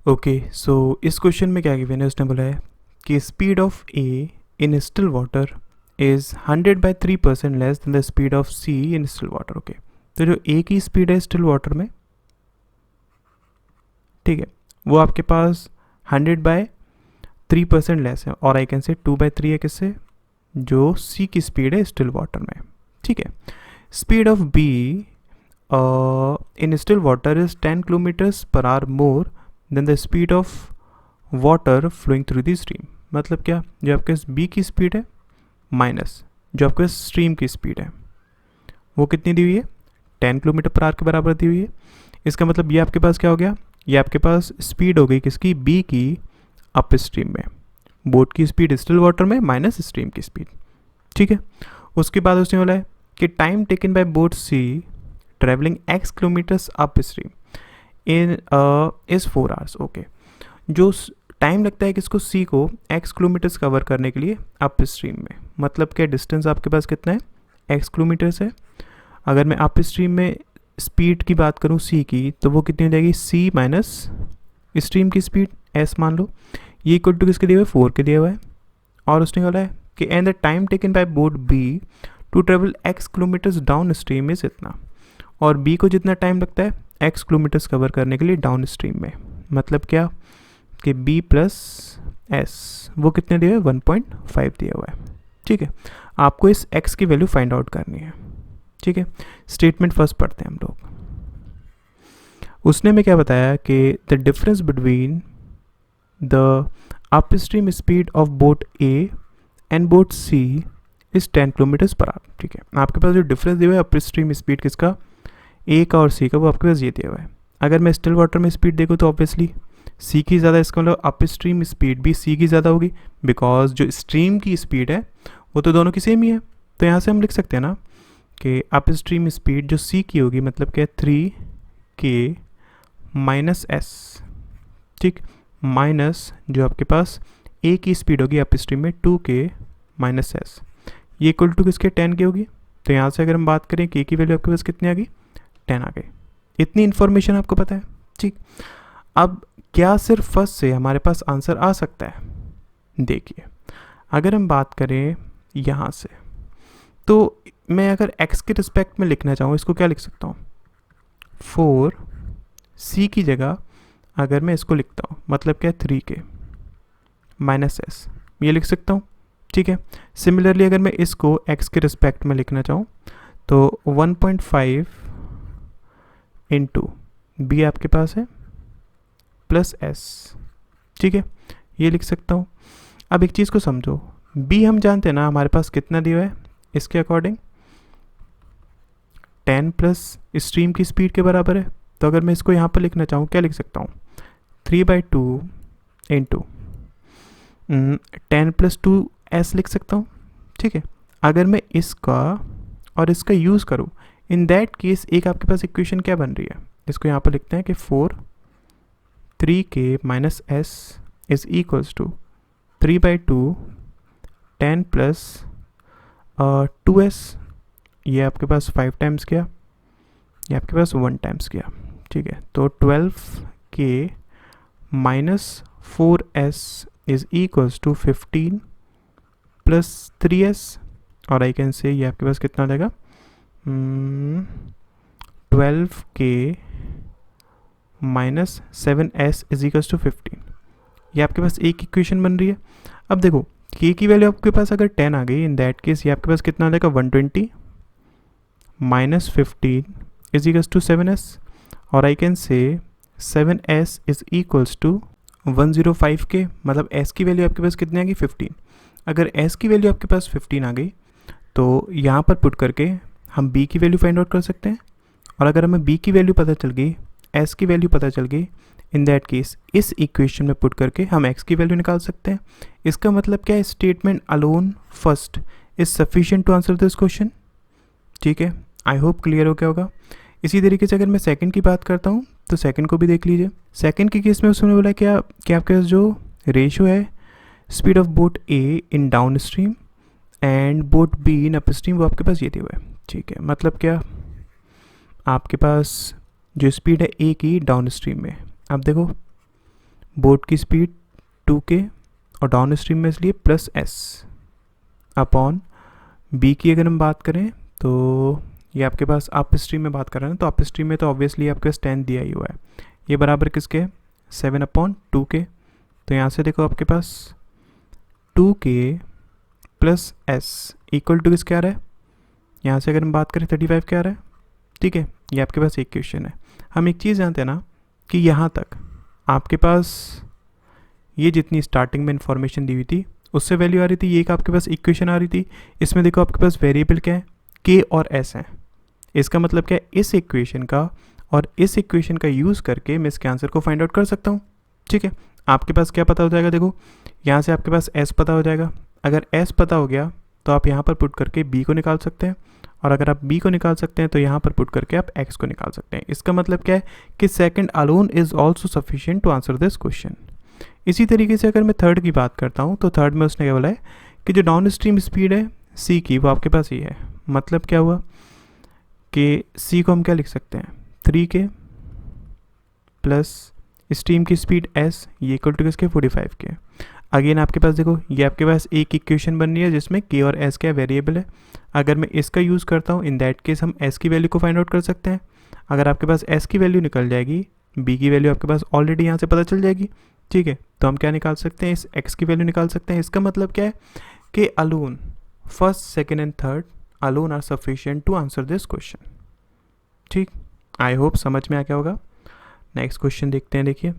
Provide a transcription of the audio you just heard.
Okay, सो इस question में क्या गिवन है, उसने बोला है कि speed of A in still water is 100/3% less than the speed of C in still water. Okay, तो जो ए की स्पीड है स्टिल वाटर में, ठीक है, वो आपके पास 100/3% लेस है, और आई कैन से 2/3 है किससे, जो सी की स्पीड है स्टिल वाटर में। ठीक है, speed of B in still water is 10 kilometres per hour more than the speed of water flowing through the stream. मतलब क्या, जो आपके पास बी की स्पीड है माइनस जो आपके पास स्ट्रीम की स्पीड है, वो कितनी दी हुई है, 10 किलोमीटर पर आवर के बराबर दी हुई है। इसका मतलब ये आपके पास क्या हो गया, ये आपके पास स्पीड हो गई किसकी, बी की अप स्ट्रीम में, बोट की स्पीड स्टिल वाटर में माइनस स्ट्रीम की स्पीड। ठीक है, उसके बाद उसने बोला है कि time taken by boat C travelling x kilometres up stream in is 4 hours. Okay, जो टाइम लगता है किसको, सी को x किलोमीटर्स कवर करने के लिए अप स्ट्रीम में, मतलब क्या डिस्टेंस आपके पास कितना है, x किलोमीटर्स है। अगर मैं अप स्ट्रीम में स्पीड की बात करूँ सी की, तो वो कितनी हो जाएगी, सी माइनस स्ट्रीम की स्पीड s मान लो, ये इक्वल टू किसके दिए हुए, 4 के दिया हुआ है। और उसने बोला है कि and the time taken by boat B to travel x kilometres down stream is इतना, और b को जितना टाइम लगता है x किलोमीटर्स कवर करने के लिए डाउन स्ट्रीम में, मतलब क्या कि b प्लस एस वो कितने दिए हुए, 1.5 दिया हुआ है। ठीक है, आपको इस x की वैल्यू फाइंड आउट करनी है। ठीक है, स्टेटमेंट फर्स्ट पढ़ते हैं हम लोग। उसने में क्या बताया कि the difference between the up stream speed of boat A and boat C is 10 kilometres per hour. ठीक है, आपके पास जो डिफरेंस दिया हुआ है अप स्ट्रीम स्पीड किसका, ए का और सी का, वो आपके पास ये दिया हुआ है। अगर मैं स्टिल वाटर में स्पीड देखूँ तो ऑब्वियसली सी की ज़्यादा, इसका मतलब अप स्ट्रीम स्पीड भी सी की ज़्यादा होगी, बिकॉज जो स्ट्रीम की स्पीड है वो तो दोनों की सेम ही है। तो यहाँ से हम लिख सकते हैं ना कि अप स्ट्रीम स्पीड जो सी की होगी, मतलब क्या, 3k माइनस एस। ठीक, माइनस जो आपके पास ए की स्पीड होगी अप स्ट्रीम में 2k माइनस एस, ये इक्वल टू किसके, 10 की होगी। तो यहाँ से अगर हम बात करें कि ए की वैल्यू आपके पास कितनी आ गई, 10 आ गई। इतनी इन्फॉर्मेशन आपको पता है। ठीक, अब क्या सिर्फ फर्स्ट से हमारे पास आंसर आ सकता है, देखिए अगर हम बात करें यहाँ से, तो मैं अगर x के रिस्पेक्ट में लिखना चाहूँ, इसको क्या लिख सकता हूँ, 4c की जगह अगर मैं इसको लिखता हूँ, मतलब क्या, 3k माइनस एस, ये लिख सकता हूँ। ठीक है, सिमिलरली अगर मैं इसको x के रिस्पेक्ट में लिखना चाहूँ तो 1.5 इंटू बी आपके पास है प्लस एस। ठीक है, ये लिख सकता हूँ। अब एक चीज़ को समझो, बी हम जानते हैं ना हमारे पास कितना दिया है, इसके अकॉर्डिंग 10 प्लस स्ट्रीम की स्पीड के बराबर है। तो अगर मैं इसको यहाँ पर लिखना चाहूँ, क्या लिख सकता हूँ, 3/2 इंटू 10 + 2s लिख सकता हूँ। ठीक है, अगर मैं इसका और इसका यूज़ करूँ, इन दैट केस एक आपके पास इक्वेशन क्या बन रही है, इसको यहाँ पर लिखते हैं कि 3k minus S is equals to 3/2 10 + 2s, ये आपके पास 5 टाइम्स गया, ये आपके पास 1 टाइम्स गया। ठीक है, तो 12k minus 4s is equals to 15 + 3s, और आई कैन से ये आपके पास कितना हो जाएगा, 12k minus 7s is equals to 15। ये आपके पास एक इक्वेशन बन रही है। अब देखो k की वैल्यू आपके पास अगर 10 आ गई, इन दैट केस ये आपके पास कितना आ जाएगा, 120 minus 15 is equals to 7s, और I can say 7s is equals to 105k, मतलब s की वैल्यू आपके पास कितनी आ गई, 15। अगर s की वैल्यू आपके पास 15 आ गई, तो यहाँ पर पुट करके हम b की वैल्यू फाइंड आउट कर सकते हैं, और अगर हमें b की वैल्यू पता चल गई, s की वैल्यू पता चल गई, इन दैट केस इस इक्वेशन में पुट करके हम x की वैल्यू निकाल सकते हैं। इसका मतलब क्या है, statement alone first is sufficient to answer this question. ठीक है, आई होप क्लियर हो गया होगा। इसी तरीके से अगर मैं सेकंड की बात करता हूँ, तो सेकंड को भी देख लीजिए। सेकंड के केस में उसने बोला क्या कि आपके पास जो रेशियो है speed of boat A in down stream and boat be in up stream, वो आपके पास ये दिया हुआ है। ठीक है, मतलब क्या, आपके पास जो स्पीड है ए की डाउन स्ट्रीम में, अब देखो बोट की स्पीड 2k और डाउन स्ट्रीम में इसलिए प्लस एस अपॉन बी की अगर हम बात करें तो ये आपके पास अप स्ट्रीम में बात कर रहे हैं, तो अप स्ट्रीम में तो ऑब्वियसली आपके पास 10 दिया ही हुआ है, ये बराबर किसके 7/2k। तो यहाँ से देखो आपके पास 2k plus S equal to किसके आ रहा है, यहाँ से अगर हम बात करें 35 के आ रहा है। ठीक है, ये आपके पास एक क्वेश्चन है। हम एक चीज़ जानते हैं ना कि यहाँ तक आपके पास ये जितनी स्टार्टिंग में इंफॉर्मेशन दी हुई थी उससे वैल्यू आ रही थी, ये एक आपके पास इक्वेशन आ रही थी। इसमें देखो आपके पास वेरिएबल क्या है, के और एस है। इसका मतलब क्या है, इस इक्वेशन का और इस इक्वेशन का यूज़ करके मैं इसके आंसर को फाइंड आउट कर सकता हूँ। ठीक है, आपके पास क्या पता हो जाएगा, देखो यहाँ से आपके पास एस पता हो जाएगा। अगर एस पता हो गया तो आप यहाँ पर पुट करके बी को निकाल सकते हैं, और अगर आप बी को निकाल सकते हैं तो यहाँ पर पुट करके आप एक्स को निकाल सकते हैं। इसका मतलब क्या है कि second alone is also sufficient to answer this question. इसी तरीके से अगर मैं थर्ड की बात करता हूँ तो थर्ड में उसने क्या बोला है कि जो डाउन स्ट्रीम स्पीड है सी की वो आपके पास ये है। मतलब क्या हुआ कि सी को हम क्या लिख सकते हैं 3k प्लस स्ट्रीम की स्पीड एस ये इक्वल टू किसके 45k। अगेन आपके पास देखो ये आपके पास एक इक्वेशन बन रही है जिसमें के और एस क्या वेरिएबल है। अगर मैं इसका यूज़ करता हूँ इन दैट केस हम एस की वैल्यू को फाइंड आउट कर सकते हैं। अगर आपके पास एस की वैल्यू निकल जाएगी, बी की वैल्यू आपके पास ऑलरेडी यहाँ से पता चल जाएगी। ठीक है, तो हम क्या निकाल सकते हैं, इस एक्स की वैल्यू निकाल सकते हैं। इसका मतलब क्या है कि alone first second and third alone are sufficient to answer this question. ठीक, आई होप समझ में आ गया होगा। नेक्स्ट क्वेश्चन देखते हैं, देखिए